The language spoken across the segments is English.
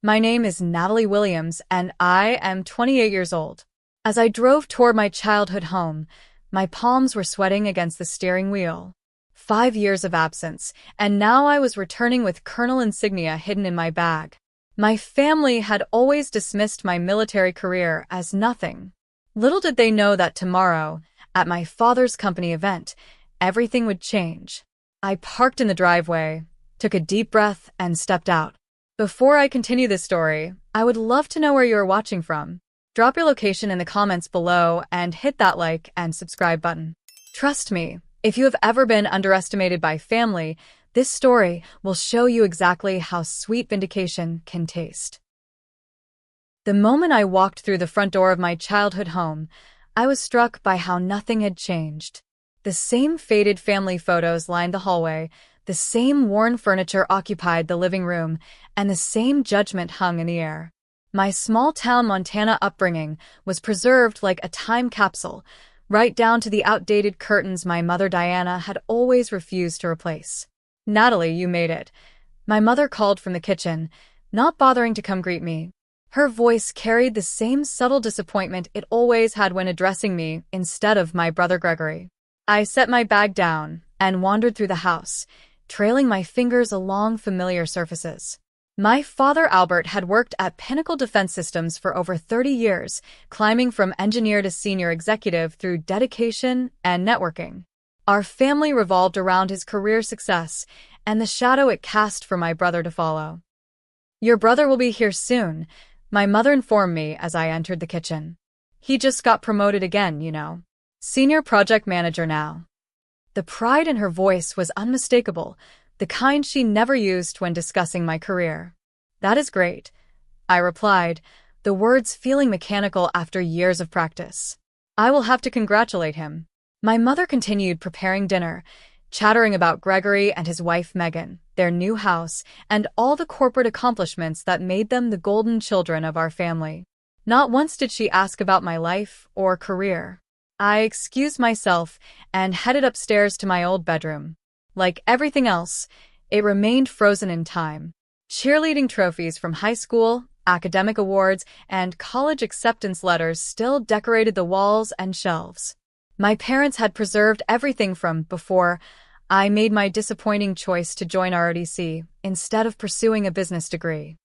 My name is Natalie Williams, and I am 28 years old. As I drove toward my childhood home, my palms were sweating against the steering wheel. 5 years of absence, and now I was returning with colonel insignia hidden in my bag. My family had always dismissed my military career as nothing. Little did they know that tomorrow, at my father's company event, everything would change. I parked in the driveway, took a deep breath, and stepped out. Before I continue this story, I would love to know where you are watching from. Drop your location in the comments below and hit that like and subscribe button. Trust me, if you have ever been underestimated by family, this story will show you exactly how sweet vindication can taste. The moment I walked through the front door of my childhood home, I was struck by how nothing had changed. The same faded family photos lined the hallway, the same worn furniture occupied the living room, and the same judgment hung in the air. My small-town Montana upbringing was preserved like a time capsule, right down to the outdated curtains my mother Diana had always refused to replace. "Natalie, you made it," my mother called from the kitchen, not bothering to come greet me. Her voice carried the same subtle disappointment it always had when addressing me instead of my brother Gregory. I set my bag down and wandered through the house, trailing my fingers along familiar surfaces. My father Albert had worked at Pinnacle Defense Systems for over 30 years, climbing from engineer to senior executive through dedication and networking. Our family revolved around his career success and the shadow it cast for my brother to follow. "Your brother will be here soon," my mother informed me as I entered the kitchen. "He just got promoted again, you know. Senior project manager now." The pride in her voice was unmistakable, the kind she never used when discussing my career. "That is great," I replied, the words feeling mechanical after years of practice. "I will have to congratulate him." My mother continued preparing dinner, chattering about Gregory and his wife Megan, their new house, and all the corporate accomplishments that made them the golden children of our family. Not once did she ask about my life or career. I excused myself and headed upstairs to my old bedroom. Like everything else, it remained frozen in time. Cheerleading trophies from high school, academic awards, and college acceptance letters still decorated the walls and shelves. My parents had preserved everything from before I made my disappointing choice to join ROTC instead of pursuing a business degree.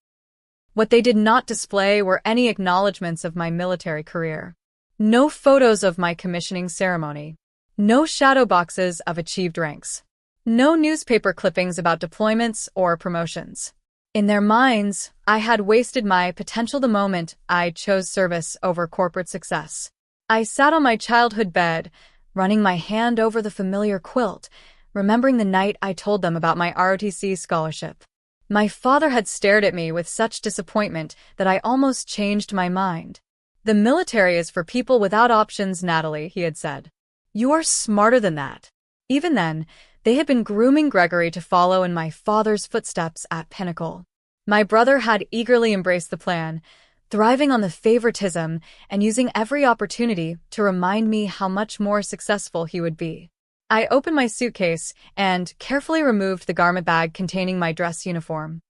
What they did not display were any acknowledgments of my military career. No photos of my commissioning ceremony. No shadow boxes of achieved ranks. No newspaper clippings about deployments or promotions. In their minds, I had wasted my potential the moment I chose service over corporate success. I sat on my childhood bed, running my hand over the familiar quilt, remembering the night I told them about my ROTC scholarship. My father had stared at me with such disappointment that I almost changed my mind. "The military is for people without options, Natalie," he had said. "You are smarter than that." Even then, they had been grooming Gregory to follow in my father's footsteps at Pinnacle. My brother had eagerly embraced the plan, thriving on the favoritism and using every opportunity to remind me how much more successful he would be. I opened my suitcase and carefully removed the garment bag containing my dress uniform.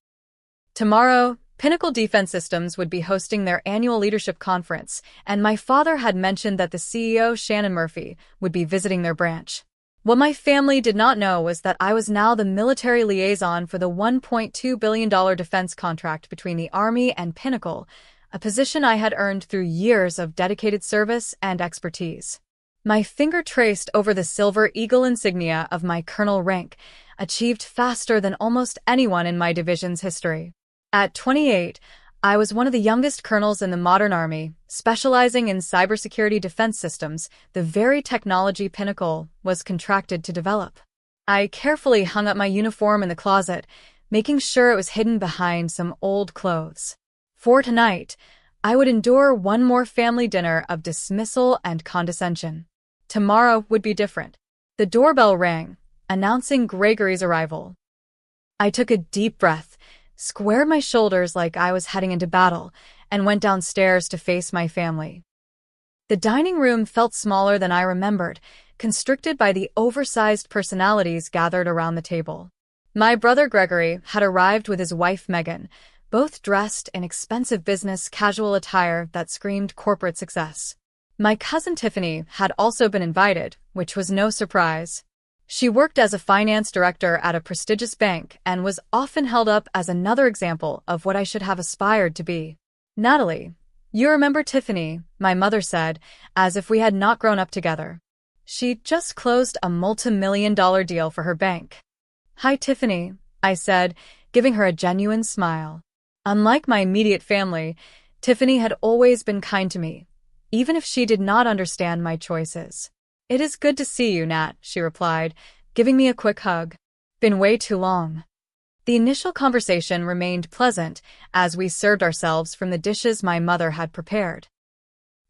Tomorrow, Pinnacle Defense Systems would be hosting their annual leadership conference, and my father had mentioned that the CEO, Shannon Murphy, would be visiting their branch. What my family did not know was that I was now the military liaison for the $1.2 billion defense contract between the Army and Pinnacle, a position I had earned through years of dedicated service and expertise. My finger traced over the silver eagle insignia of my colonel rank, achieved faster than almost anyone in my division's history. At 28, I was one of the youngest colonels in the modern Army, specializing in cybersecurity defense systems, the very technology Pinnacle was contracted to develop. I carefully hung up my uniform in the closet, making sure it was hidden behind some old clothes. For tonight, I would endure one more family dinner of dismissal and condescension. Tomorrow would be different. The doorbell rang, announcing Gregory's arrival. I took a deep breath, squared my shoulders like I was heading into battle, and went downstairs to face my family. The dining room felt smaller than I remembered, constricted by the oversized personalities gathered around the table. My brother Gregory had arrived with his wife Megan, both dressed in expensive business casual attire that screamed corporate success. My cousin Tiffany had also been invited, which was no surprise. She worked as a finance director at a prestigious bank and was often held up as another example of what I should have aspired to be. "Natalie, you remember Tiffany," my mother said, as if we had not grown up together. "She just closed a multi-million-dollar deal for her bank." "Hi, Tiffany," I said, giving her a genuine smile. Unlike my immediate family, Tiffany had always been kind to me, even if she did not understand my choices. "It is good to see you, Nat," she replied, giving me a quick hug. "Been way too long." The initial conversation remained pleasant as we served ourselves from the dishes my mother had prepared.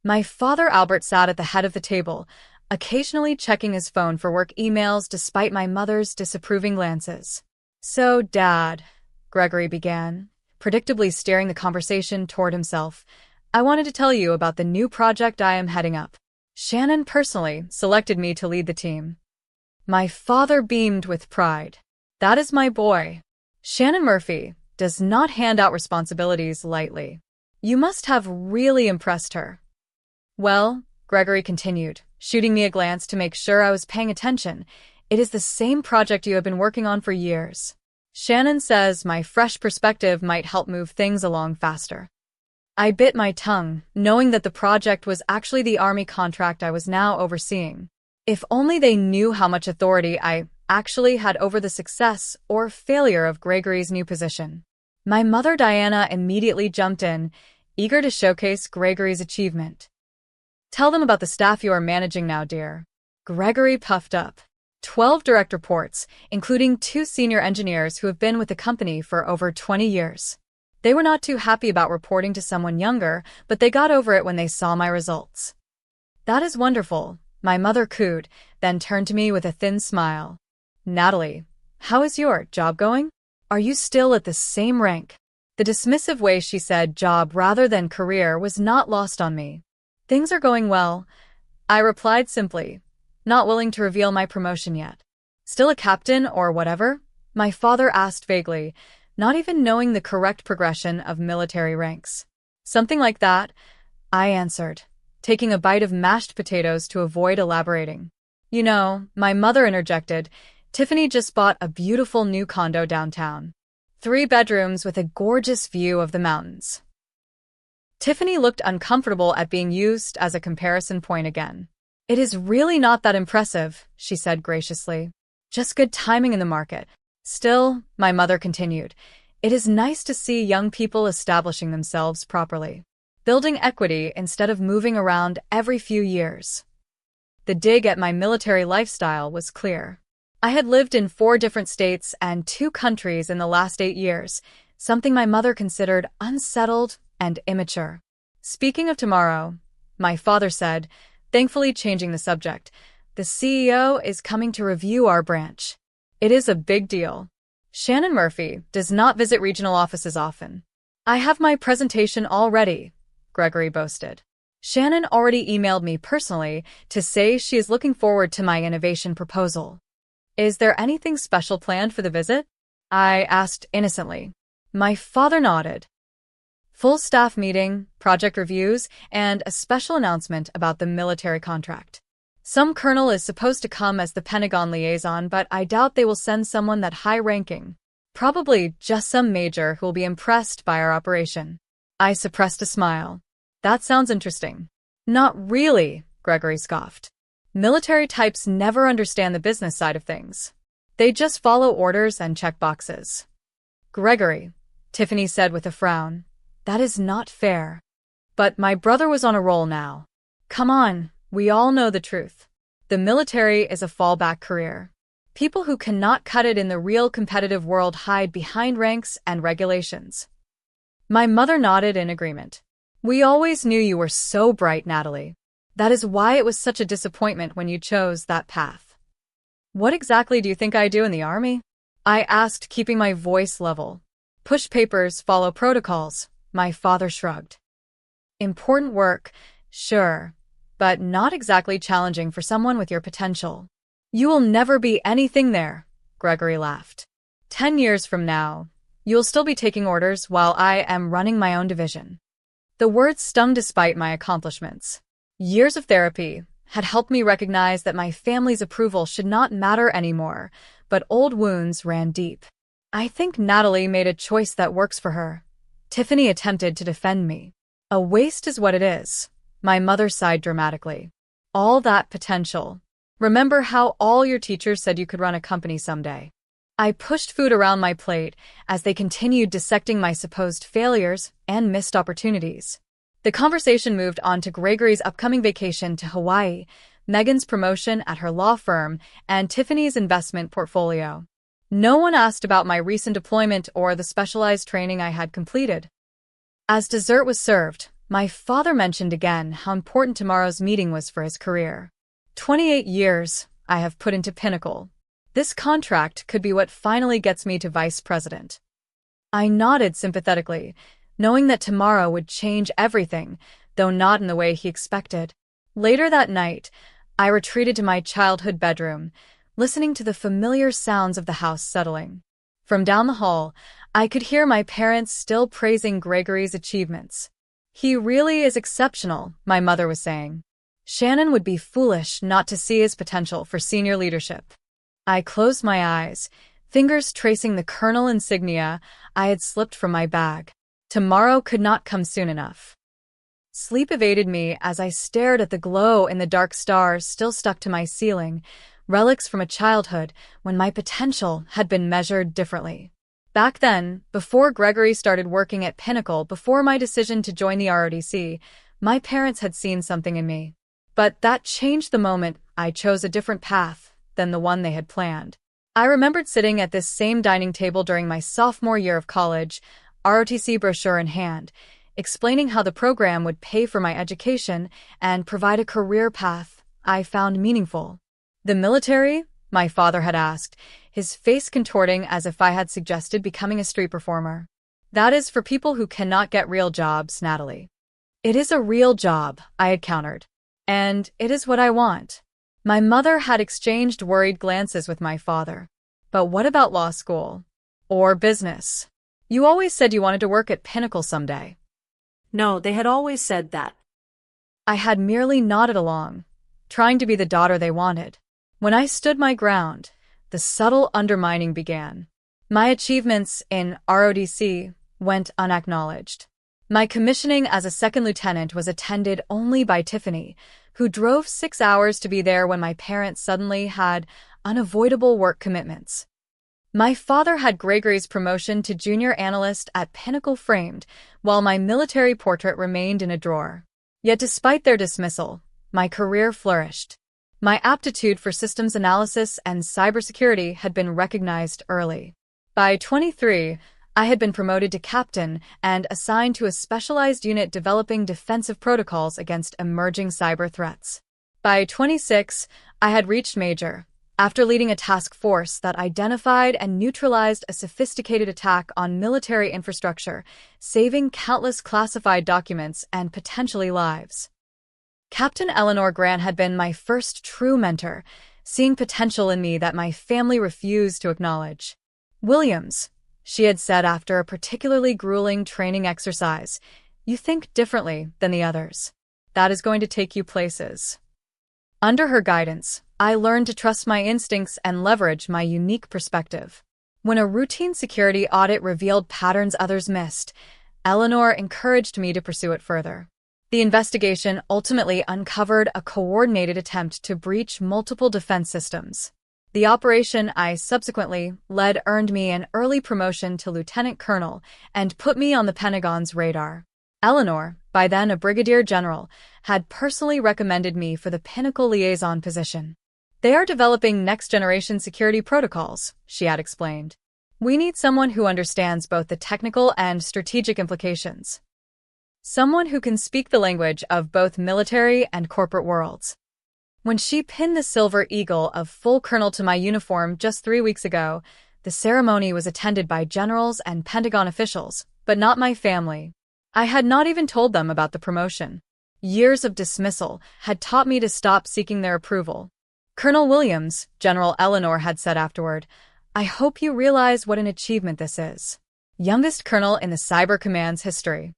My father Albert sat at the head of the table, occasionally checking his phone for work emails despite my mother's disapproving glances. "So, Dad," Gregory began, predictably steering the conversation toward himself, "I wanted to tell you about the new project I am heading up. Shannon personally selected me to lead the team." My father beamed with pride. "That is my boy. Shannon Murphy does not hand out responsibilities lightly. You must have really impressed her." "Well," Gregory continued, shooting me a glance to make sure I was paying attention, "it is the same project you have been working on for years. Shannon says my fresh perspective might help move things along faster." I bit my tongue, knowing that the project was actually the Army contract I was now overseeing. If only they knew how much authority I actually had over the success or failure of Gregory's new position. My mother Diana immediately jumped in, eager to showcase Gregory's achievement. "Tell them about the staff you are managing now, dear." Gregory puffed up. 12 direct reports, including 2 senior engineers who have been with the company for over 20 years. They were not too happy about reporting to someone younger, but they got over it when they saw my results. "That is wonderful," my mother cooed, then turned to me with a thin smile. "Natalie, how is your job going? Are you still at the same rank?" The dismissive way she said job rather than career was not lost on me. "Things are going well," I replied simply, not willing to reveal my promotion yet. "Still a captain or whatever?" my father asked vaguely, not even knowing the correct progression of military ranks. "Something like that," I answered, taking a bite of mashed potatoes to avoid elaborating. "You know," my mother interjected, "Tiffany just bought a beautiful new condo downtown. 3 bedrooms with a gorgeous view of the mountains." Tiffany looked uncomfortable at being used as a comparison point again. "It is really not that impressive," she said graciously. "Just good timing in the market. Still," my mother continued, "it is nice to see young people establishing themselves properly, building equity instead of moving around every few years." The dig at my military lifestyle was clear. I had lived in 4 different states and 2 countries in the last 8 years, something my mother considered unsettled and immature. "Speaking of tomorrow," my father said, thankfully changing the subject, "the CEO is coming to review our branch. It is a big deal. Shannon Murphy does not visit regional offices often." "I have my presentation all ready," Gregory boasted. "Shannon already emailed me personally to say she is looking forward to my innovation proposal." "Is there anything special planned for the visit?" I asked innocently. My father nodded. "Full staff meeting, project reviews, and a special announcement about the military contract. Some colonel is supposed to come as the Pentagon liaison, but I doubt they will send someone that high-ranking. Probably just some major who will be impressed by our operation." I suppressed a smile. "That sounds interesting." "Not really," Gregory scoffed. "Military types never understand the business side of things. They just follow orders and check boxes." "Gregory," Tiffany said with a frown, "that is not fair." But my brother was on a roll now. "Come on. We all know the truth. The military is a fallback career. People who cannot cut it in the real competitive world hide behind ranks and regulations." My mother nodded in agreement. "We always knew you were so bright, Natalie. That is why it was such a disappointment when you chose that path." "What exactly do you think I do in the Army?" I asked, keeping my voice level. "Push papers, follow protocols," my father shrugged. "Important work, sure, but not exactly challenging for someone with your potential." "You will never be anything there," Gregory laughed. 10 years from now, You'll still be taking orders while I am running my own division. The words stung despite my accomplishments. Years of therapy had helped me recognize that my family's approval should not matter anymore, but old wounds ran deep. I think Natalie made a choice that works for her. Tiffany attempted to defend me. A waste is what it is. My mother sighed dramatically. All that potential. Remember how all your teachers said you could run a company someday? I pushed food around my plate as they continued dissecting my supposed failures and missed opportunities. The conversation moved on to Gregory's upcoming vacation to Hawaii, Megan's promotion at her law firm, and Tiffany's investment portfolio. No one asked about my recent deployment or the specialized training I had completed. As dessert was served, my father mentioned again how important tomorrow's meeting was for his career. 28 years I have put into Pinnacle. This contract could be what finally gets me to vice president. I nodded sympathetically, knowing that tomorrow would change everything, though not in the way he expected. Later that night, I retreated to my childhood bedroom, listening to the familiar sounds of the house settling. From down the hall, I could hear my parents still praising Gregory's achievements. He really is exceptional, my mother was saying. Shannon would be foolish not to see his potential for senior leadership. I closed my eyes, fingers tracing the colonel insignia I had slipped from my bag. Tomorrow could not come soon enough. Sleep evaded me as I stared at the glow in the dark stars still stuck to my ceiling, relics from a childhood when my potential had been measured differently. Back then, before Gregory started working at Pinnacle, before my decision to join the ROTC, my parents had seen something in me. But that changed the moment I chose a different path than the one they had planned. I remembered sitting at this same dining table during my sophomore year of college, ROTC brochure in hand, explaining how the program would pay for my education and provide a career path I found meaningful. The military? My father had asked, his face contorting as if I had suggested becoming a street performer. That is for people who cannot get real jobs, Natalie. It is a real job, I had countered. And it is what I want. My mother had exchanged worried glances with my father. But what about law school? Or business? You always said you wanted to work at Pinnacle someday. No, they had always said that. I had merely nodded along, trying to be the daughter they wanted. When I stood my ground, the subtle undermining began. My achievements in ROTC went unacknowledged. My commissioning as a second lieutenant was attended only by Tiffany, who drove 6 hours to be there when my parents suddenly had unavoidable work commitments. My father had Gregory's promotion to junior analyst at Pinnacle framed, while my military portrait remained in a drawer. Yet despite their dismissal, my career flourished. My aptitude for systems analysis and cybersecurity had been recognized early. By 23, I had been promoted to captain and assigned to a specialized unit developing defensive protocols against emerging cyber threats. By 26, I had reached major, after leading a task force that identified and neutralized a sophisticated attack on military infrastructure, saving countless classified documents and potentially lives. Captain Eleanor Grant had been my first true mentor, seeing potential in me that my family refused to acknowledge. Williams, she had said after a particularly grueling training exercise, you think differently than the others. That is going to take you places. Under her guidance, I learned to trust my instincts and leverage my unique perspective. When a routine security audit revealed patterns others missed, Eleanor encouraged me to pursue it further. The investigation ultimately uncovered a coordinated attempt to breach multiple defense systems. The operation I subsequently led earned me an early promotion to lieutenant colonel and put me on the Pentagon's radar. Eleanor, by then a brigadier general, had personally recommended me for the Pinnacle liaison position. They are developing next-generation security protocols, she had explained. We need someone who understands both the technical and strategic implications. Someone who can speak the language of both military and corporate worlds. When she pinned the silver eagle of full colonel to my uniform just 3 weeks ago, the ceremony was attended by generals and Pentagon officials, but not my family. I had not even told them about the promotion. Years of dismissal had taught me to stop seeking their approval. Colonel Williams, General Eleanor had said afterward, I hope you realize what an achievement this is. youngest colonel in the Cyber Command's history.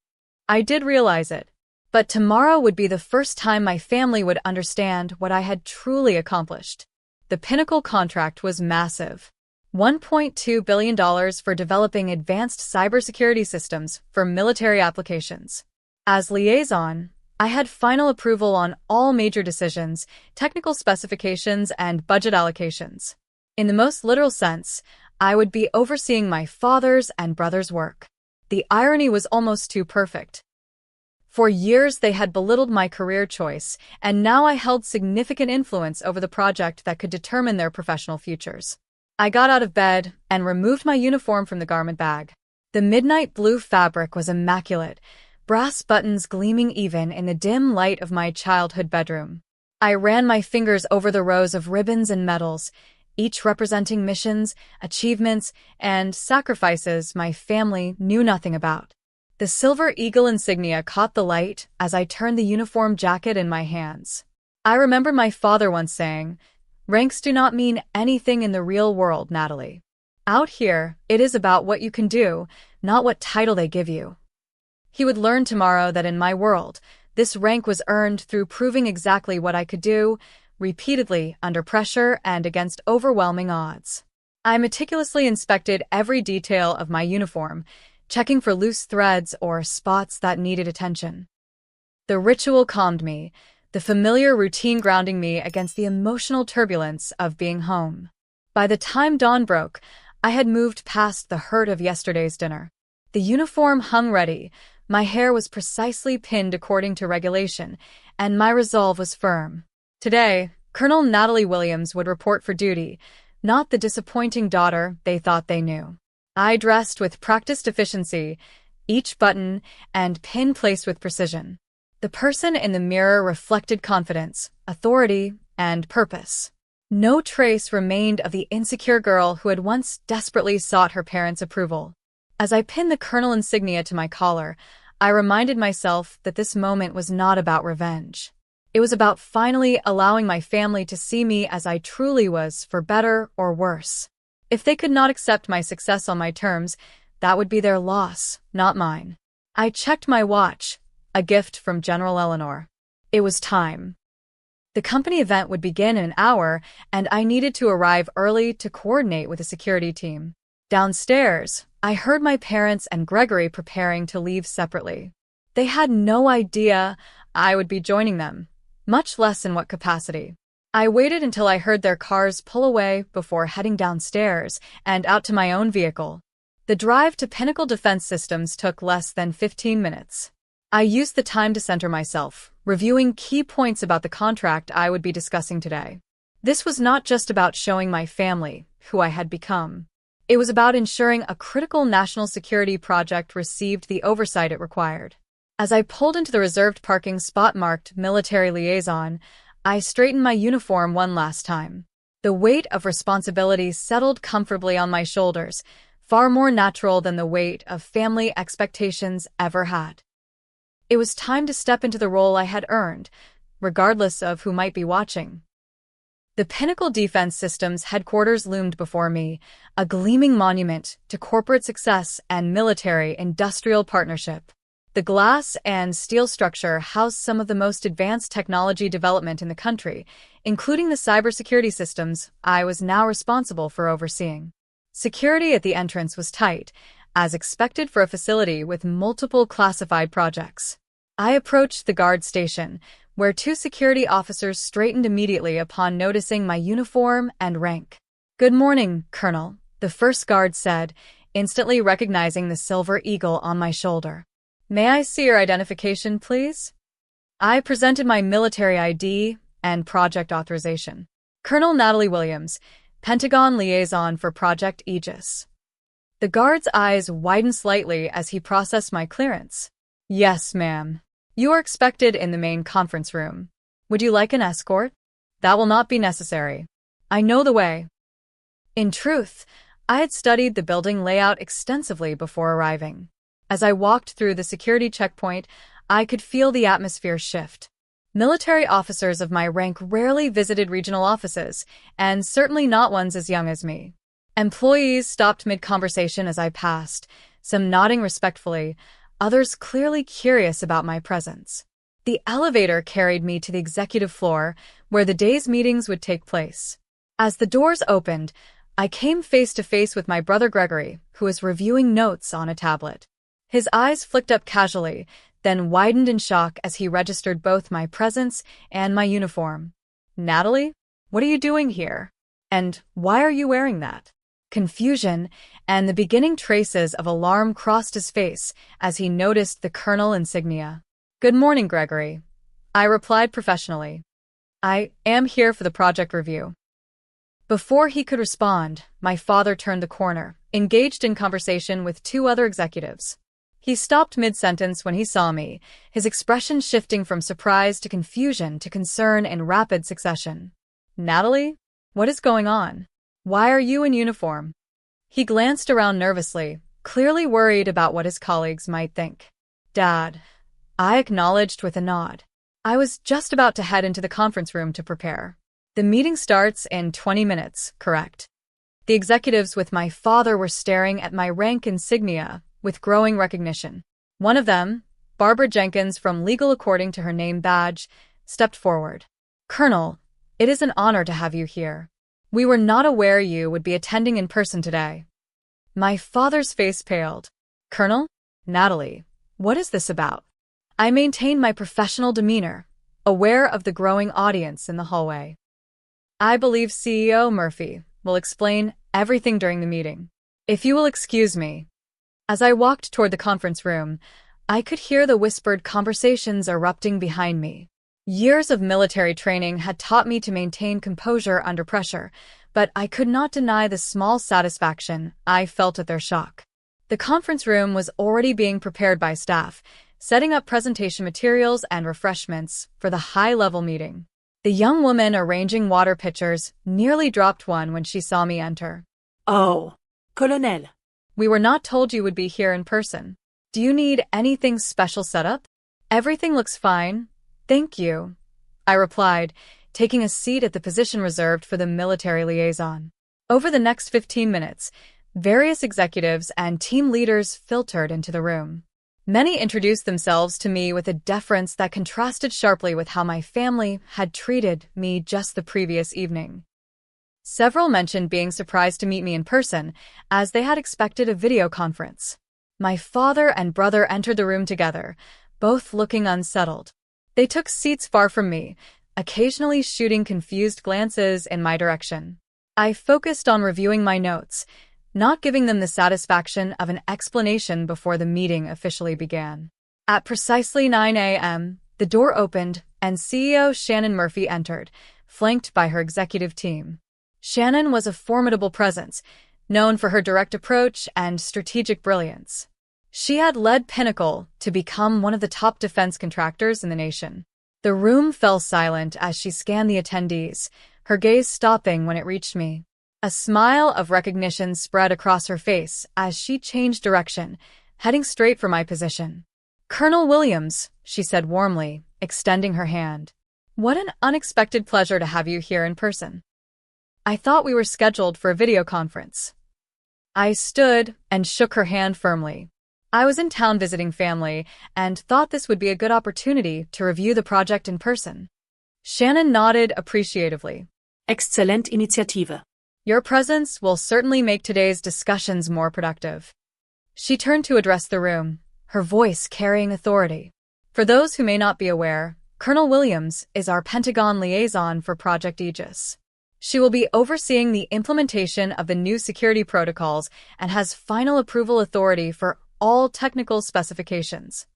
I did realize it. But tomorrow would be the first time my family would understand what I had truly accomplished. The Pinnacle contract was massive. $1.2 billion for developing advanced cybersecurity systems for military applications. As liaison, I had final approval on all major decisions, technical specifications, and budget allocations. In the most literal sense, I would be overseeing my father's and brother's work. The irony was almost too perfect. For years, they had belittled my career choice, and now I held significant influence over the project that could determine their professional futures. I got out of bed and removed my uniform from the garment bag. The midnight blue fabric was immaculate, brass buttons gleaming even in the dim light of my childhood bedroom. I ran my fingers over the rows of ribbons and medals, each representing missions, achievements, and sacrifices my family knew nothing about. The Silver Eagle insignia caught the light as I turned the uniform jacket in my hands. I remember my father once saying, "Ranks do not mean anything in the real world, Natalie. Out here, it is about what you can do, not what title they give you." He would learn tomorrow that in my world, this rank was earned through proving exactly what I could do, repeatedly, under pressure and against overwhelming odds. I meticulously inspected every detail of my uniform, checking for loose threads or spots that needed attention. The ritual calmed me, the familiar routine grounding me against the emotional turbulence of being home. By the time dawn broke, I had moved past the hurt of yesterday's dinner. The uniform hung ready, my hair was precisely pinned according to regulation, and my resolve was firm. Today, Colonel Natalie Williams would report for duty, not the disappointing daughter they thought they knew. I dressed with practiced efficiency, each button and pin placed with precision. The person in the mirror reflected confidence, authority, and purpose. No trace remained of the insecure girl who had once desperately sought her parents' approval. As I pinned the colonel insignia to my collar, I reminded myself that this moment was not about revenge. It was about finally allowing my family to see me as I truly was, for better or worse. If they could not accept my success on my terms, that would be their loss, not mine. I checked my watch, a gift from General Eleanor. It was time. The company event would begin in an hour, and I needed to arrive early to coordinate with the security team. Downstairs, I heard my parents and Gregory preparing to leave separately. They had no idea I would be joining them, much less in what capacity. I waited until I heard their cars pull away before heading downstairs and out to my own vehicle. The drive to Pinnacle Defense Systems took less than 15 minutes. I used the time to center myself, reviewing key points about the contract I would be discussing today. This was not just about showing my family who I had become. It was about ensuring a critical national security project received the oversight it required. As I pulled into the reserved parking spot marked Military Liaison, I straightened my uniform one last time. The weight of responsibility settled comfortably on my shoulders, far more natural than the weight of family expectations ever had. It was time to step into the role I had earned, regardless of who might be watching. The Pinnacle Defense Systems headquarters loomed before me, a gleaming monument to corporate success and military-industrial partnership. The glass and steel structure housed some of the most advanced technology development in the country, including the cybersecurity systems I was now responsible for overseeing. Security at the entrance was tight, as expected for a facility with multiple classified projects. I approached the guard station, where two security officers straightened immediately upon noticing my uniform and rank. "Good morning, Colonel," the first guard said, instantly recognizing the Silver Eagle on my shoulder. "May I see your identification, please?" I presented my military ID and project authorization. "Colonel Natalie Williams, Pentagon Liaison for Project Aegis." The guard's eyes widened slightly as he processed my clearance. "Yes, ma'am. You are expected in the main conference room. Would you like an escort?" "That will not be necessary. I know the way." In truth, I had studied the building layout extensively before arriving. As I walked through the security checkpoint, I could feel the atmosphere shift. Military officers of my rank rarely visited regional offices, and certainly not ones as young as me. Employees stopped mid-conversation as I passed, some nodding respectfully, others clearly curious about my presence. The elevator carried me to the executive floor, where the day's meetings would take place. As the doors opened, I came face to face with my brother Gregory, who was reviewing notes on a tablet. His eyes flicked up casually, then widened in shock as he registered both my presence and my uniform. "Natalie, what are you doing here? And why are you wearing that?" Confusion and the beginning traces of alarm crossed his face as he noticed the colonel insignia. "Good morning, Gregory," I replied professionally. "I am here for the project review." Before he could respond, my father turned the corner, engaged in conversation with two other executives. He stopped mid-sentence when he saw me, his expression shifting from surprise to confusion to concern in rapid succession. "Natalie, what is going on? Why are you in uniform?" He glanced around nervously, clearly worried about what his colleagues might think. "Dad," I acknowledged with a nod. I was just about to head into the conference room to prepare. "The meeting starts in 20 minutes, correct?" The executives with my father were staring at my rank insignia with growing recognition. One of them, Barbara Jenkins from Legal according to her name badge, stepped forward. "Colonel, it is an honor to have you here. We were not aware you would be attending in person today." My father's face paled. "Colonel? Natalie, what is this about?" I maintained my professional demeanor, aware of the growing audience in the hallway. "I believe CEO Murphy will explain everything during the meeting. If you will excuse me." As I walked toward the conference room, I could hear the whispered conversations erupting behind me. Years of military training had taught me to maintain composure under pressure, but I could not deny the small satisfaction I felt at their shock. The conference room was already being prepared by staff, setting up presentation materials and refreshments for the high-level meeting. The young woman arranging water pitchers nearly dropped one when she saw me enter. "Oh, Colonel." "We were not told you would be here in person. Do you need anything special set up?" "Everything looks fine, thank you," I replied, taking a seat at the position reserved for the military liaison. Over the next 15 minutes, various executives and team leaders filtered into the room. Many introduced themselves to me with a deference that contrasted sharply with how my family had treated me just the previous evening. Several mentioned being surprised to meet me in person, as they had expected a video conference. My father and brother entered the room together, both looking unsettled. They took seats far from me, occasionally shooting confused glances in my direction. I focused on reviewing my notes, not giving them the satisfaction of an explanation before the meeting officially began. At precisely 9 a.m., the door opened and CEO Shannon Murphy entered, flanked by her executive team. Shannon was a formidable presence, known for her direct approach and strategic brilliance. She had led Pinnacle to become one of the top defense contractors in the nation. The room fell silent as she scanned the attendees, her gaze stopping when it reached me. A smile of recognition spread across her face as she changed direction, heading straight for my position. "Colonel Williams," she said warmly, extending her hand. "What an unexpected pleasure to have you here in person. I thought we were scheduled for a video conference." I stood and shook her hand firmly. I was in town visiting family and thought this would be a good opportunity to review the project in person. Shannon nodded appreciatively. "Exzellent Initiative." "Your presence will certainly make today's discussions more productive." She turned to address the room, her voice carrying authority. "For those who may not be aware, Colonel Williams is our Pentagon liaison for Project Aegis. She will be overseeing the implementation of the new security protocols and has final approval authority for all technical specifications."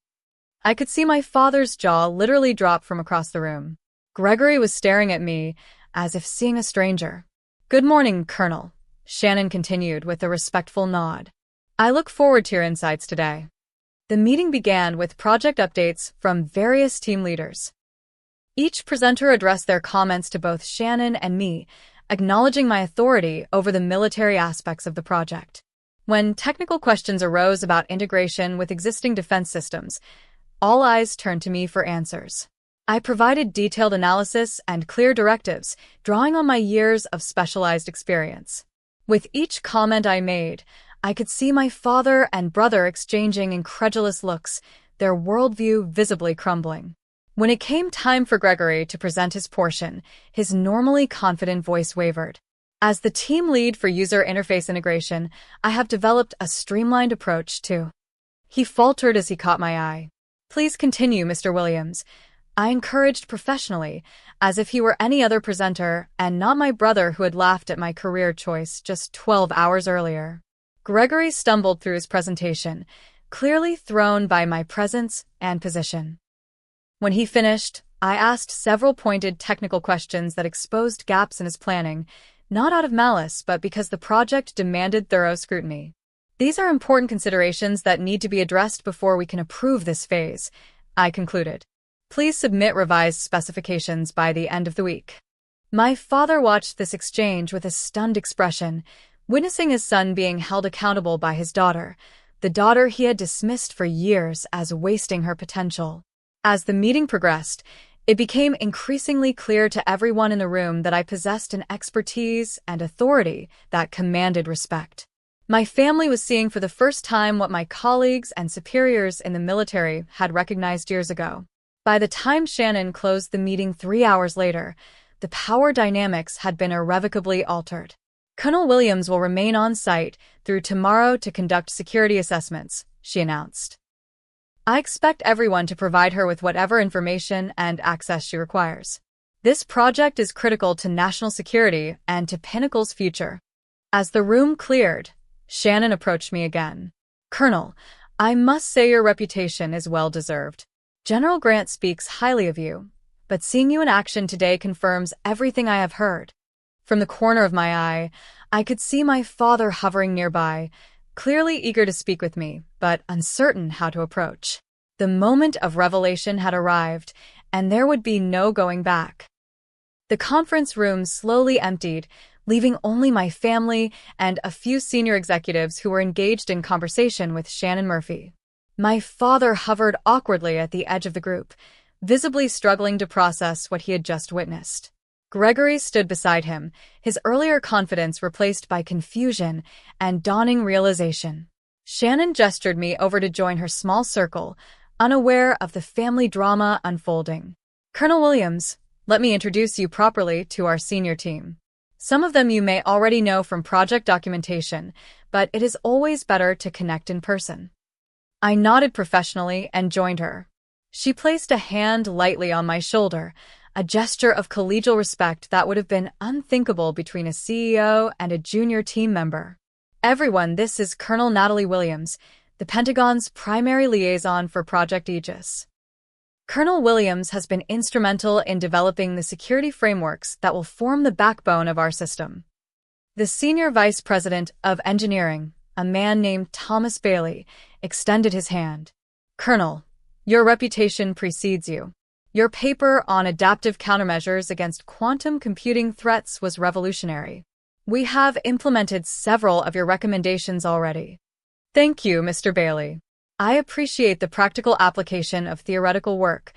I could see my father's jaw literally drop from across the room. Gregory was staring at me as if seeing a stranger. "Good morning, Colonel," Shannon continued with a respectful nod. "I look forward to your insights today." The meeting began with project updates from various team leaders. Each presenter addressed their comments to both Shannon and me, acknowledging my authority over the military aspects of the project. When technical questions arose about integration with existing defense systems, all eyes turned to me for answers. I provided detailed analysis and clear directives, drawing on my years of specialized experience. With each comment I made, I could see my father and brother exchanging incredulous looks, their worldview visibly crumbling. When it came time for Gregory to present his portion, his normally confident voice wavered. As the team lead for user interface integration, I have developed a streamlined approach too. He faltered as he caught my eye. Please continue, Mr. Williams. I encouraged professionally, as if he were any other presenter and not my brother who had laughed at my career choice just 12 hours earlier. Gregory stumbled through his presentation, clearly thrown by my presence and position. When he finished, I asked several pointed technical questions that exposed gaps in his planning, not out of malice but because the project demanded thorough scrutiny. These are important considerations that need to be addressed before we can approve this phase, I concluded. Please submit revised specifications by the end of the week. My father watched this exchange with a stunned expression, witnessing his son being held accountable by his daughter, the daughter he had dismissed for years as wasting her potential. As the meeting progressed, it became increasingly clear to everyone in the room that I possessed an expertise and authority that commanded respect. My family was seeing for the first time what my colleagues and superiors in the military had recognized years ago. By the time Shannon closed the meeting 3 hours later, the power dynamics had been irrevocably altered. Colonel Williams will remain on site through tomorrow to conduct security assessments, she announced. I expect everyone to provide her with whatever information and access she requires. This project is critical to national security and to Pinnacle's future. As the room cleared, Shannon approached me again. Colonel, I must say your reputation is well-deserved. General Grant speaks highly of you, but seeing you in action today confirms everything I have heard. From the corner of my eye, I could see my father hovering nearby, clearly eager to speak with me, but uncertain how to approach. The moment of revelation had arrived, and there would be no going back. The conference room slowly emptied, leaving only my family and a few senior executives who were engaged in conversation with Shannon Murphy. My father hovered awkwardly at the edge of the group, visibly struggling to process what he had just witnessed. Gregory stood beside him, his earlier confidence replaced by confusion and dawning realization. Shannon gestured me over to join her small circle, unaware of the family drama unfolding. Colonel Williams, let me introduce you properly to our senior team. Some of them you may already know from project documentation, but it is always better to connect in person. I nodded professionally and joined her. She placed a hand lightly on my shoulder, a gesture of collegial respect that would have been unthinkable between a CEO and a junior team member. Everyone, this is Colonel Natalie Williams, the Pentagon's primary liaison for Project Aegis. Colonel Williams has been instrumental in developing the security frameworks that will form the backbone of our system. The Senior Vice President of Engineering, a man named Thomas Bailey, extended his hand. Colonel, your reputation precedes you. Your paper on adaptive countermeasures against quantum computing threats was revolutionary. We have implemented several of your recommendations already. Thank you, Mr. Bailey. I appreciate the practical application of theoretical work,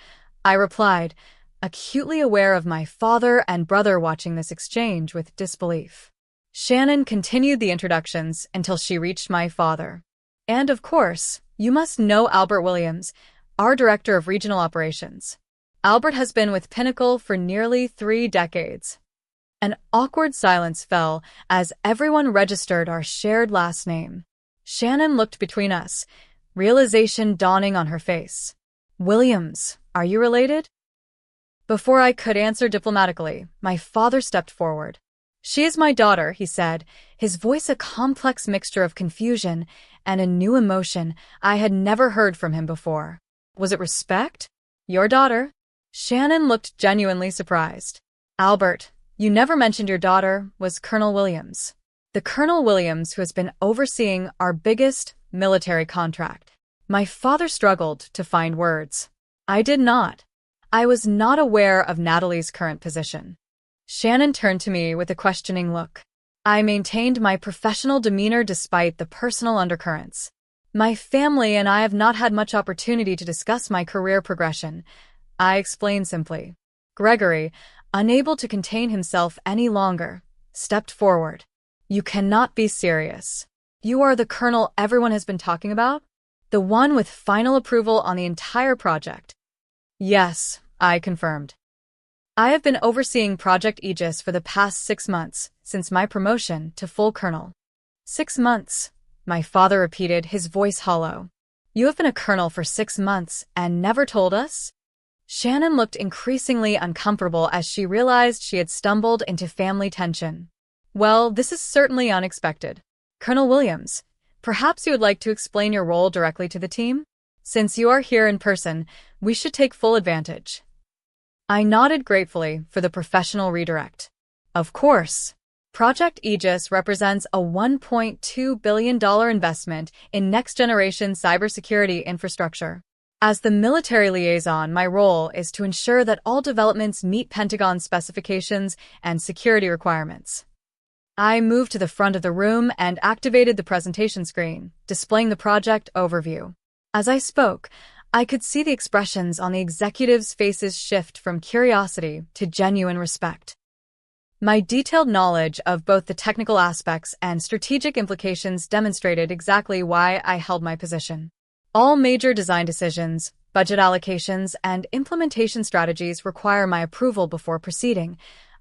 I replied, acutely aware of my father and brother watching this exchange with disbelief. Shannon continued the introductions until she reached my father. And of course, you must know Albert Williams, our Director of Regional Operations. Albert has been with Pinnacle for nearly 3 decades. An awkward silence fell as everyone registered our shared last name. Shannon looked between us, realization dawning on her face. Williams, are you related? Before I could answer diplomatically, my father stepped forward. She is my daughter, he said, his voice a complex mixture of confusion and a new emotion I had never heard from him before. Was it respect? Your daughter? Shannon looked genuinely surprised. Albert, you never mentioned your daughter, was Colonel Williams. The Colonel Williams who has been overseeing our biggest military contract. My father struggled to find words. I did not. I was not aware of Natalie's current position. Shannon turned to me with a questioning look. I maintained my professional demeanor despite the personal undercurrents. My family and I have not had much opportunity to discuss my career progression, I explained simply. Gregory, unable to contain himself any longer, stepped forward. You cannot be serious. You are the colonel everyone has been talking about? The one with final approval on the entire project. Yes, I confirmed. I have been overseeing Project Aegis for the past 6 months, since my promotion to full colonel. 6 months, my father repeated, his voice hollow. You have been a colonel for 6 months and never told us? Shannon looked increasingly uncomfortable as she realized she had stumbled into family tension. Well, this is certainly unexpected. Colonel Williams, perhaps you would like to explain your role directly to the team? Since you are here in person, we should take full advantage. I nodded gratefully for the professional redirect. Of course. Project Aegis represents a $1.2 billion investment in next-generation cybersecurity infrastructure. As the military liaison, my role is to ensure that all developments meet Pentagon specifications and security requirements. I moved to the front of the room and activated the presentation screen, displaying the project overview. As I spoke, I could see the expressions on the executives' faces shift from curiosity to genuine respect. My detailed knowledge of both the technical aspects and strategic implications demonstrated exactly why I held my position. All major design decisions, budget allocations, and implementation strategies require my approval before proceeding,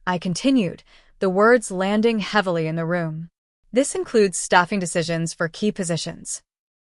I continued, the words landing heavily in the room. This includes staffing decisions for key positions.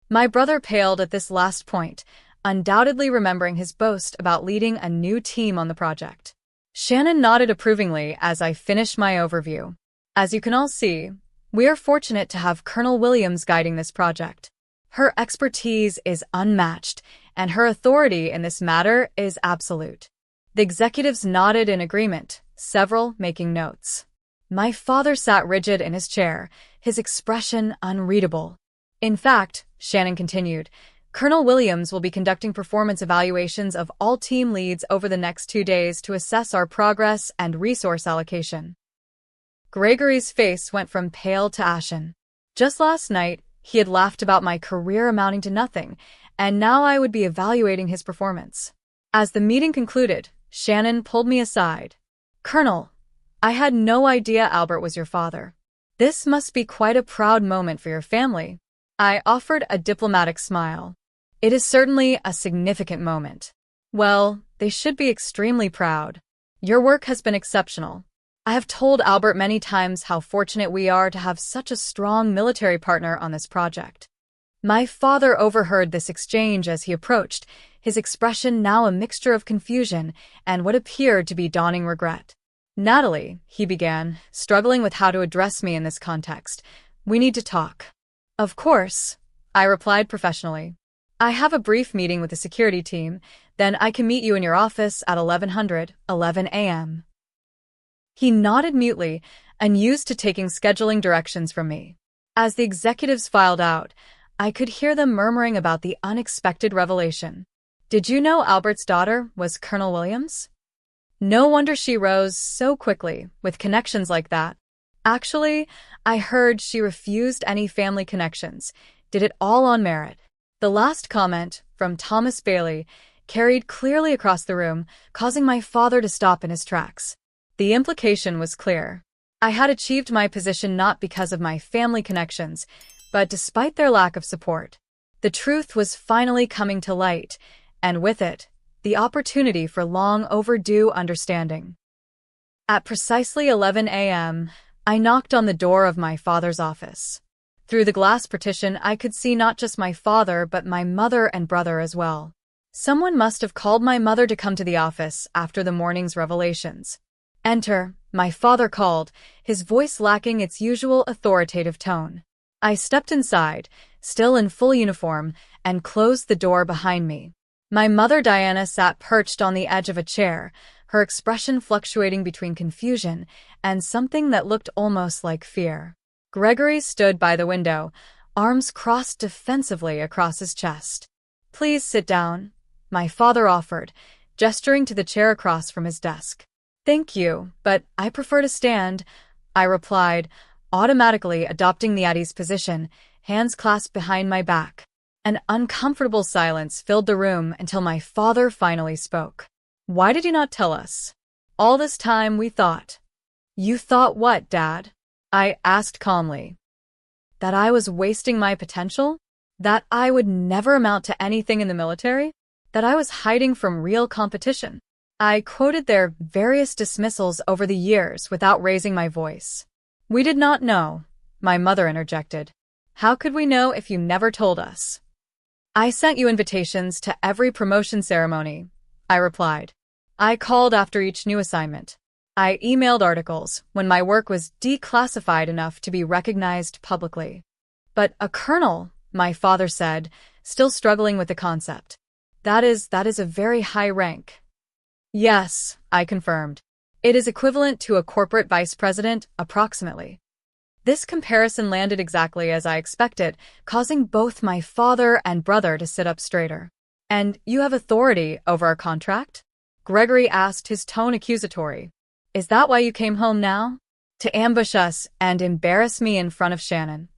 My brother paled at this last point, undoubtedly remembering his boast about leading a new team on the project. Shannon nodded approvingly as I finished my overview. As you can all see, we are fortunate to have Colonel Williams guiding this project. Her expertise is unmatched, and her authority in this matter is absolute. The executives nodded in agreement, several making notes. My father sat rigid in his chair, his expression unreadable. In fact, Shannon continued, Colonel Williams will be conducting performance evaluations of all team leads over the next 2 days to assess our progress and resource allocation. Gregory's face went from pale to ashen. Just last night, he had laughed about my career amounting to nothing, and now I would be evaluating his performance. As the meeting concluded, Shannon pulled me aside. Colonel, I had no idea Albert was your father. This must be quite a proud moment for your family. I offered a diplomatic smile. It is certainly a significant moment. Well, they should be extremely proud. Your work has been exceptional. I have told Albert many times how fortunate we are to have such a strong military partner on this project. My father overheard this exchange as he approached, his expression now a mixture of confusion and what appeared to be dawning regret. Natalie, he began, struggling with how to address me in this context. We need to talk. Of course, I replied professionally. I have a brief meeting with the security team, then I can meet you in your office at 11 a.m. He nodded mutely, unused to taking scheduling directions from me. As the executives filed out, I could hear them murmuring about the unexpected revelation. Did you know Albert's daughter was Colonel Williams? No wonder she rose so quickly, with connections like that. Actually, I heard she refused any family connections, did it all on merit. The last comment, from Thomas Bailey, carried clearly across the room, causing my father to stop in his tracks. The implication was clear. I had achieved my position not because of my family connections, but despite their lack of support. The truth was finally coming to light, and with it, the opportunity for long overdue understanding. At precisely 11 a.m., I knocked on the door of my father's office. Through the glass partition, I could see not just my father, but my mother and brother as well. Someone must have called my mother to come to the office after the morning's revelations. Enter, my father called, his voice lacking its usual authoritative tone. I stepped inside, still in full uniform, and closed the door behind me. My mother Diana sat perched on the edge of a chair, her expression fluctuating between confusion and something that looked almost like fear. Gregory stood by the window, arms crossed defensively across his chest. Please sit down, my father offered, gesturing to the chair across from his desk. Thank you, but I prefer to stand, I replied, automatically adopting the at ease position, hands clasped behind my back. An uncomfortable silence filled the room until my father finally spoke. Why did you not tell us? All this time we thought. You thought what, Dad? I asked calmly. That I was wasting my potential? That I would never amount to anything in the military? That I was hiding from real competition? I quoted their various dismissals over the years without raising my voice. "We did not know," my mother interjected. "How could we know if you never told us?" "I sent you invitations to every promotion ceremony," I replied. "I called after each new assignment. I emailed articles when my work was declassified enough to be recognized publicly." "But a colonel," my father said, still struggling with the concept. That is a very high rank." "Yes," I confirmed. "It is equivalent to a corporate vice president, approximately." This comparison landed exactly as I expected, causing both my father and brother to sit up straighter. "And you have authority over our contract?" Gregory asked, his tone accusatory. "Is that why you came home now? To ambush us and embarrass me in front of Shannon?"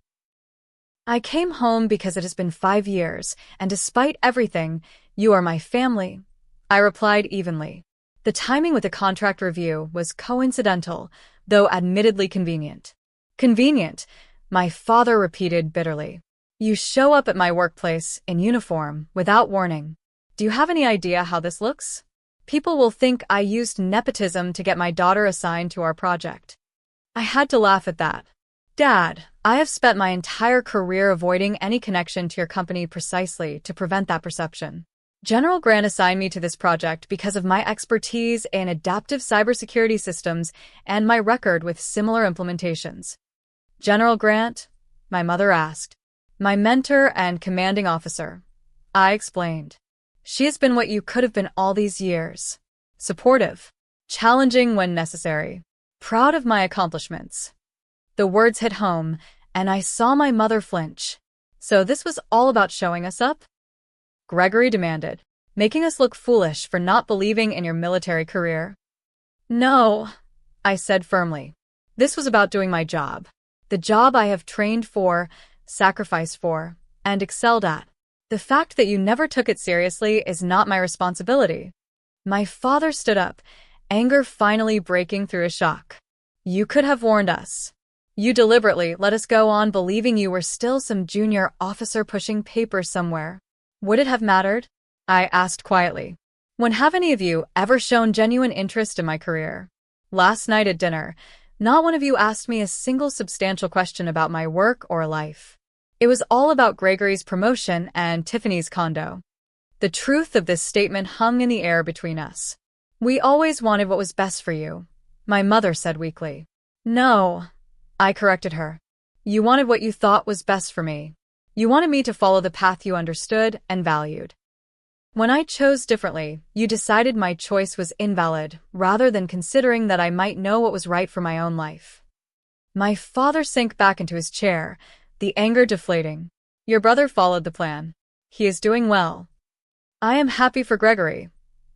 "I came home because it has been 5 years, and despite everything, you are my family," I replied evenly. The timing with the contract review was coincidental, though admittedly convenient. "Convenient," my father repeated bitterly. "You show up at my workplace in uniform without warning. Do you have any idea how this looks? People will think I used nepotism to get my daughter assigned to our project." I had to laugh at that. "Dad, I have spent my entire career avoiding any connection to your company precisely to prevent that perception. General Grant assigned me to this project because of my expertise in adaptive cybersecurity systems and my record with similar implementations." "General Grant?" my mother asked. "My mentor and commanding officer," I explained. "She has been what you could have been all these years. Supportive, challenging when necessary, proud of my accomplishments." The words hit home, and I saw my mother flinch. "So this was all about showing us up?" Gregory demanded, "making us look foolish for not believing in your military career?" "No," I said firmly. "This was about doing my job. The job I have trained for, sacrificed for, and excelled at. The fact that you never took it seriously is not my responsibility." My father stood up, anger finally breaking through his shock. "You could have warned us. You deliberately let us go on believing you were still some junior officer pushing papers somewhere. Would it have mattered?" I asked quietly. "When have any of you ever shown genuine interest in my career? Last night at dinner, not one of you asked me a single substantial question about my work or life. It was all about Gregory's promotion and Tiffany's condo." The truth of this statement hung in the air between us. "We always wanted what was best for you," my mother said weakly. "No," I corrected her. "You wanted what you thought was best for me. You wanted me to follow the path you understood and valued. When I chose differently, you decided my choice was invalid, rather than considering that I might know what was right for my own life." My father sank back into his chair, the anger deflating. "Your brother followed the plan. He is doing well." "I am happy for Gregory,"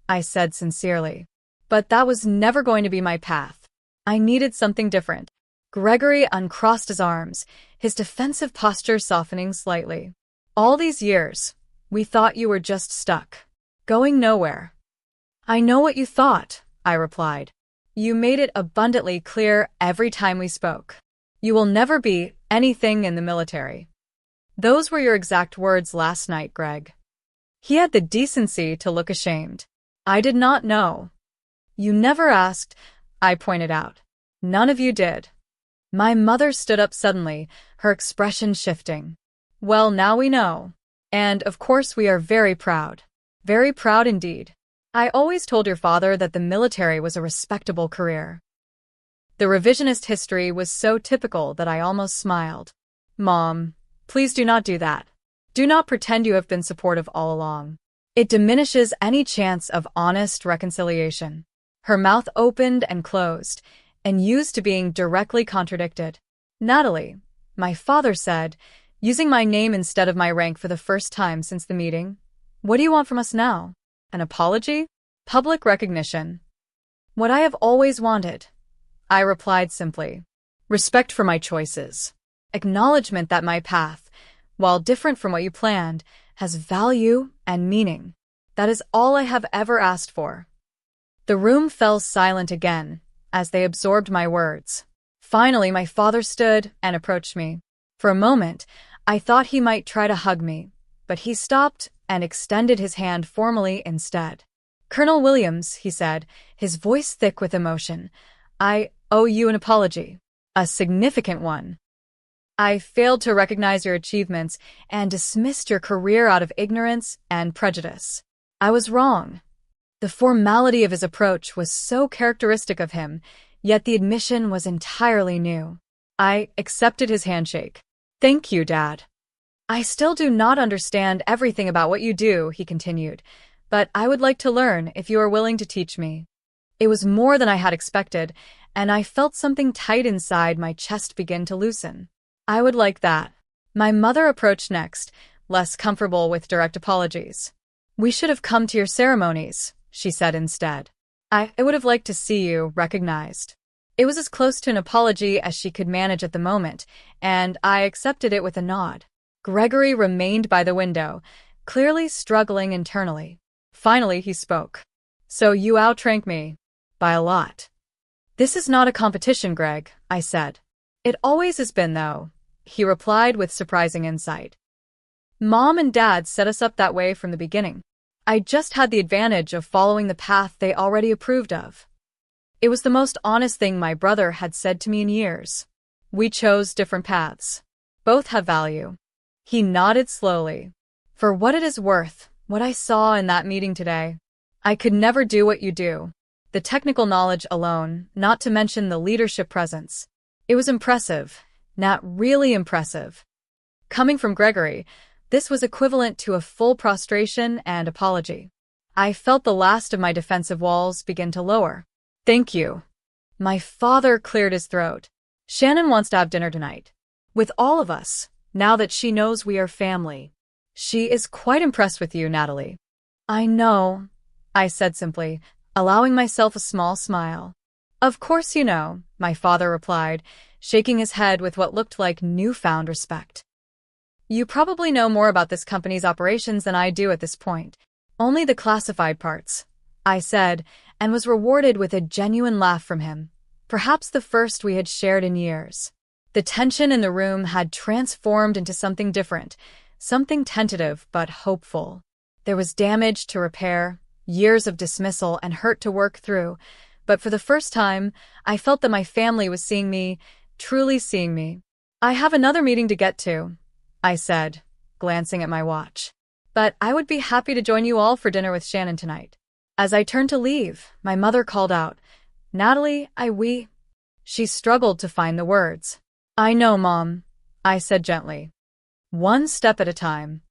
I said sincerely. "But that was never going to be my path. I needed something different." Gregory uncrossed his arms, his defensive posture softening slightly. "All these years, we thought you were just stuck, going nowhere." "I know what you thought," I replied. "You made it abundantly clear every time we spoke. You will never be anything in the military." "Those were your exact words last night, Greg." He had the decency to look ashamed. "I did not know." "You never asked," I pointed out. "None of you did." My mother stood up suddenly, her expression shifting. "Well, now we know. And, of course, we are very proud. Very proud indeed. I always told your father that the military was a respectable career." The revisionist history was so typical that I almost smiled. "Mom, please do not do that. Do not pretend you have been supportive all along. It diminishes any chance of honest reconciliation." Her mouth opened and closed, and used to being directly contradicted. "Natalie," my father said, using my name instead of my rank for the first time since the meeting, "what do you want from us now? An apology? Public recognition?" "What I have always wanted," I replied simply. "Respect for my choices. Acknowledgement that my path, while different from what you planned, has value and meaning. That is all I have ever asked for." The room fell silent again, as they absorbed my words. Finally, my father stood and approached me. For a moment, I thought he might try to hug me, but he stopped and extended his hand formally instead. "Colonel Williams," he said, his voice thick with emotion, "I owe you an apology. A significant one. I failed to recognize your achievements and dismissed your career out of ignorance and prejudice. I was wrong." The formality of his approach was so characteristic of him, yet the admission was entirely new. I accepted his handshake. "Thank you, Dad. I still do not understand everything about what you do," he continued, "but I would like to learn if you are willing to teach me." It was more than I had expected, and I felt something tight inside my chest begin to loosen. "I would like that." My mother approached next, less comfortable with direct apologies. "We should have come to your ceremonies," she said instead. I would have liked to see you recognized." It was as close to an apology as she could manage at the moment, and I accepted it with a nod. Gregory remained by the window, clearly struggling internally. Finally, he spoke. "So you outranked me. By a lot." "This is not a competition, Greg," I said. "It always has been, though," he replied with surprising insight. "Mom and Dad set us up that way from the beginning. I just had the advantage of following the path they already approved of." It was the most honest thing my brother had said to me in years. We chose different paths. Both have value. He nodded slowly. "For what it is worth, what I saw in that meeting today, I could never do what you do. The technical knowledge alone, not to mention the leadership presence. It was impressive, not really impressive." Coming from Gregory, this was equivalent to a full prostration and apology. I felt the last of my defensive walls begin to lower. "Thank you." My father cleared his throat. "Shannon wants to have dinner tonight. With all of us, now that she knows we are family. She is quite impressed with you, Natalie." "I know," I said simply, allowing myself a small smile. "Of course you know," my father replied, shaking his head with what looked like newfound respect. "You probably know more about this company's operations than I do at this point. Only the classified parts," I said, and was rewarded with a genuine laugh from him, perhaps the first we had shared in years. The tension in the room had transformed into something different, something tentative but hopeful. There was damage to repair, years of dismissal and hurt to work through, but for the first time, I felt that my family was seeing me, truly seeing me. "I have another meeting to get to," I said, glancing at my watch. "But I would be happy to join you all for dinner with Shannon tonight." As I turned to leave, my mother called out, "Natalie, we..." She struggled to find the words. "I know, Mom," I said gently. "One step at a time."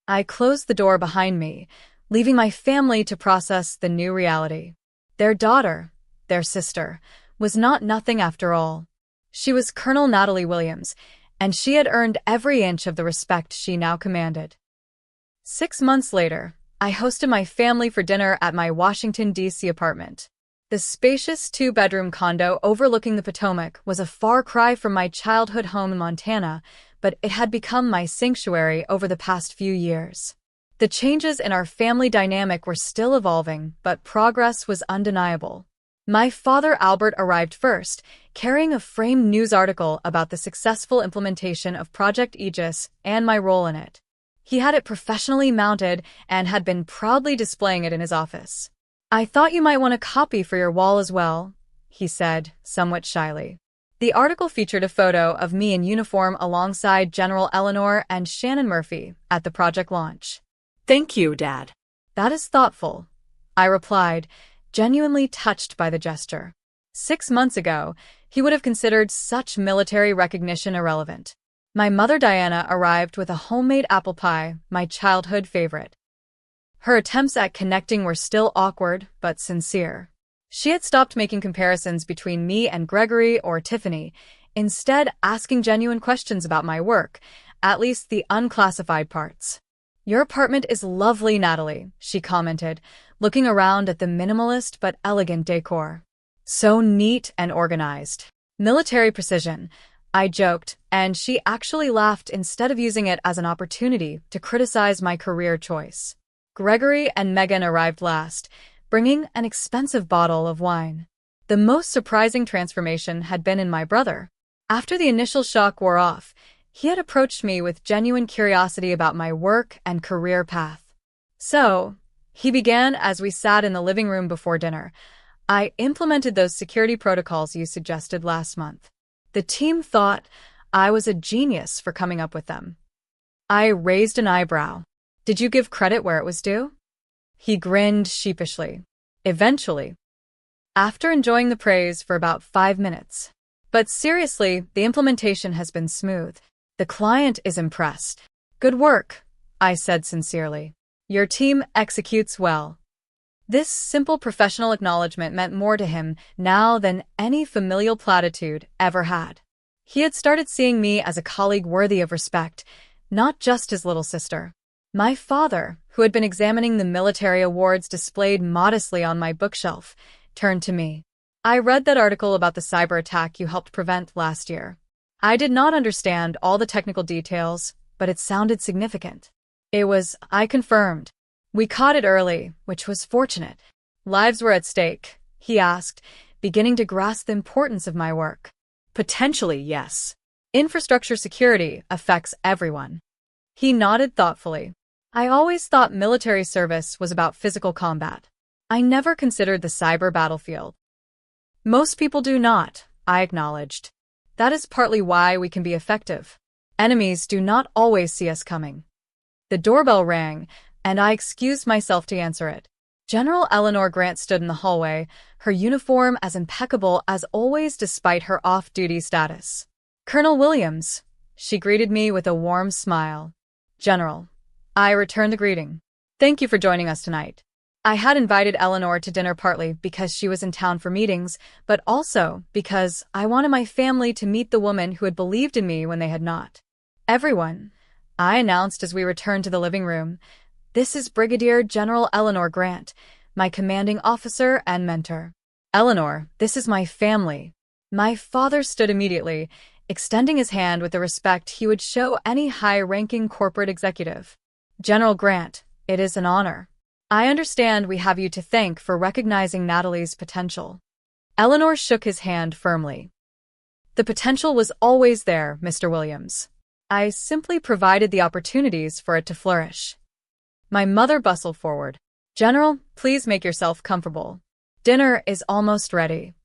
I closed the door behind me, leaving my family to process the new reality. Their daughter, their sister, was not nothing after all. She was Colonel Natalie Williams, and she had earned every inch of the respect she now commanded. 6 months later, I hosted my family for dinner at my Washington, D.C. apartment. The spacious 2-bedroom condo overlooking the Potomac was a far cry from my childhood home in Montana, but it had become my sanctuary over the past few years. The changes in our family dynamic were still evolving, but progress was undeniable. My father Albert arrived first, carrying a framed news article about the successful implementation of Project Aegis and my role in it. He had it professionally mounted and had been proudly displaying it in his office. "I thought you might want a copy for your wall as well," he said, somewhat shyly. The article featured a photo of me in uniform alongside General Eleanor and Shannon Murphy at the project launch. "Thank you, Dad." "That is thoughtful," I replied, genuinely touched by the gesture. 6 months ago, he would have considered such military recognition irrelevant. My mother Diana arrived with a homemade apple pie, my childhood favorite. Her attempts at connecting were still awkward, but sincere. She had stopped making comparisons between me and Gregory or Tiffany, instead asking genuine questions about my work, at least the unclassified parts. "Your apartment is lovely, Natalie," she commented, looking around at the minimalist but elegant decor. "So neat and organized. Military precision," I joked, and she actually laughed instead of using it as an opportunity to criticize my career choice. Gregory and Megan arrived last, bringing an expensive bottle of wine. The most surprising transformation had been in my brother. After the initial shock wore off, He had approached me with genuine curiosity about my work and career path. So, he began as we sat in the living room before dinner. I implemented those security protocols you suggested last month. The team thought I was a genius for coming up with them. I raised an eyebrow. Did you give credit where it was due? He grinned sheepishly. Eventually. After enjoying the praise for about 5 minutes. But seriously, the implementation has been smooth. The client is impressed. Good work, I said sincerely. Your team executes well. This simple professional acknowledgement meant more to him now than any familial platitude ever had. He had started seeing me as a colleague worthy of respect, not just his little sister. My father, who had been examining the military awards displayed modestly on my bookshelf, turned to me. I read that article about the cyber attack you helped prevent last year. I did not understand all the technical details, but it sounded significant. I confirmed. We caught it early, which was fortunate. Lives were at stake, he asked, beginning to grasp the importance of my work. Potentially, yes. Infrastructure security affects everyone. He nodded thoughtfully. I always thought military service was about physical combat. I never considered the cyber battlefield. Most people do not, I acknowledged. That is partly why we can be effective. Enemies do not always see us coming. The doorbell rang, and I excused myself to answer it. General Eleanor Grant stood in the hallway, her uniform as impeccable as always despite her off-duty status. Colonel Williams, she greeted me with a warm smile. General. I returned the greeting. Thank you for joining us tonight. I had invited Eleanor to dinner partly because she was in town for meetings, but also because I wanted my family to meet the woman who had believed in me when they had not. Everyone, I announced as we returned to the living room. This is Brigadier General Eleanor Grant, my commanding officer and mentor. Eleanor, this is my family. My father stood immediately, extending his hand with the respect he would show any high-ranking corporate executive. General Grant, it is an honor. I understand we have you to thank for recognizing Natalie's potential. Eleanor shook his hand firmly. The potential was always there, Mr. Williams. I simply provided the opportunities for it to flourish. My mother bustled forward. General, please make yourself comfortable. Dinner is almost ready.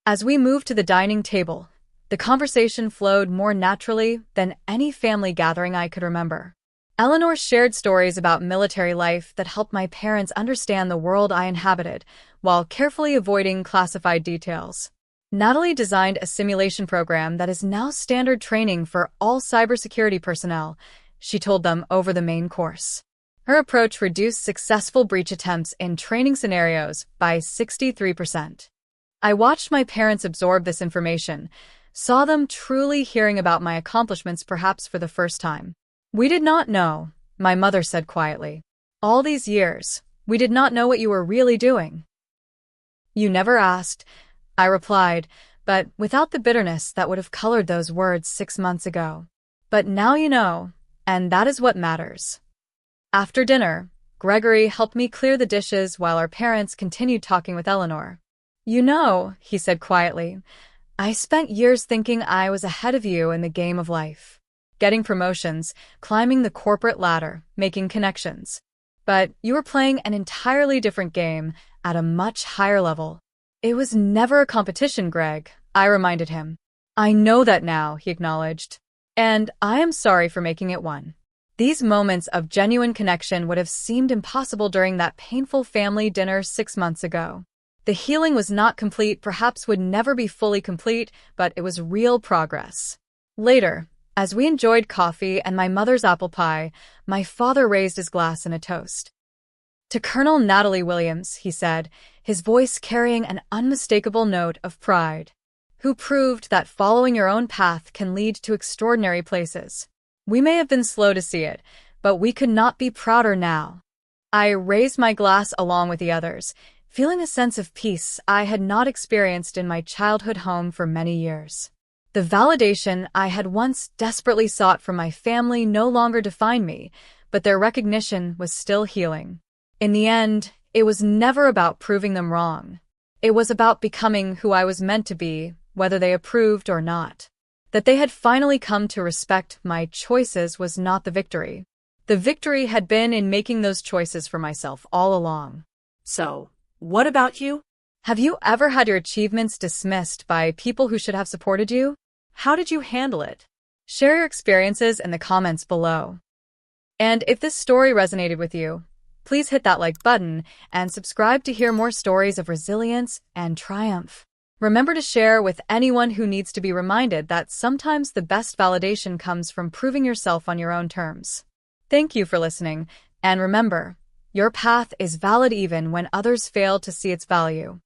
As we moved to the dining table, the conversation flowed more naturally than any family gathering I could remember. Eleanor shared stories about military life that helped my parents understand the world I inhabited, while carefully avoiding classified details. Natalie designed a simulation program that is now standard training for all cybersecurity personnel, she told them over the main course. Her approach reduced successful breach attempts in training scenarios by 63%. I watched my parents absorb this information, saw them truly hearing about my accomplishments perhaps for the first time. We did not know, my mother said quietly. All these years, we did not know what you were really doing. You never asked, I replied, but without the bitterness that would have colored those words 6 months ago. But now you know, and that is what matters. After dinner, Gregory helped me clear the dishes while our parents continued talking with Eleanor. You know, he said quietly, I spent years thinking I was ahead of you in the game of life. Getting promotions, climbing the corporate ladder, making connections. But you were playing an entirely different game at a much higher level. It was never a competition, Greg, I reminded him. I know that now, he acknowledged. And I am sorry for making it one. These moments of genuine connection would have seemed impossible during that painful family dinner 6 months ago. The healing was not complete, perhaps would never be fully complete, but it was real progress. Later, as we enjoyed coffee and my mother's apple pie, my father raised his glass in a toast. To Colonel Natalie Williams, he said, his voice carrying an unmistakable note of pride, who proved that following your own path can lead to extraordinary places. We may have been slow to see it, but we could not be prouder now. I raised my glass along with the others, feeling a sense of peace I had not experienced in my childhood home for many years. The validation I had once desperately sought from my family no longer defined me, but their recognition was still healing. In the end, it was never about proving them wrong. It was about becoming who I was meant to be, whether they approved or not. That they had finally come to respect my choices was not the victory. The victory had been in making those choices for myself all along. So, what about you? Have you ever had your achievements dismissed by people who should have supported you? How did you handle it? Share your experiences in the comments below. And if this story resonated with you, please hit that like button and subscribe to hear more stories of resilience and triumph. Remember to share with anyone who needs to be reminded that sometimes the best validation comes from proving yourself on your own terms. Thank you for listening, and remember, your path is valid even when others fail to see its value.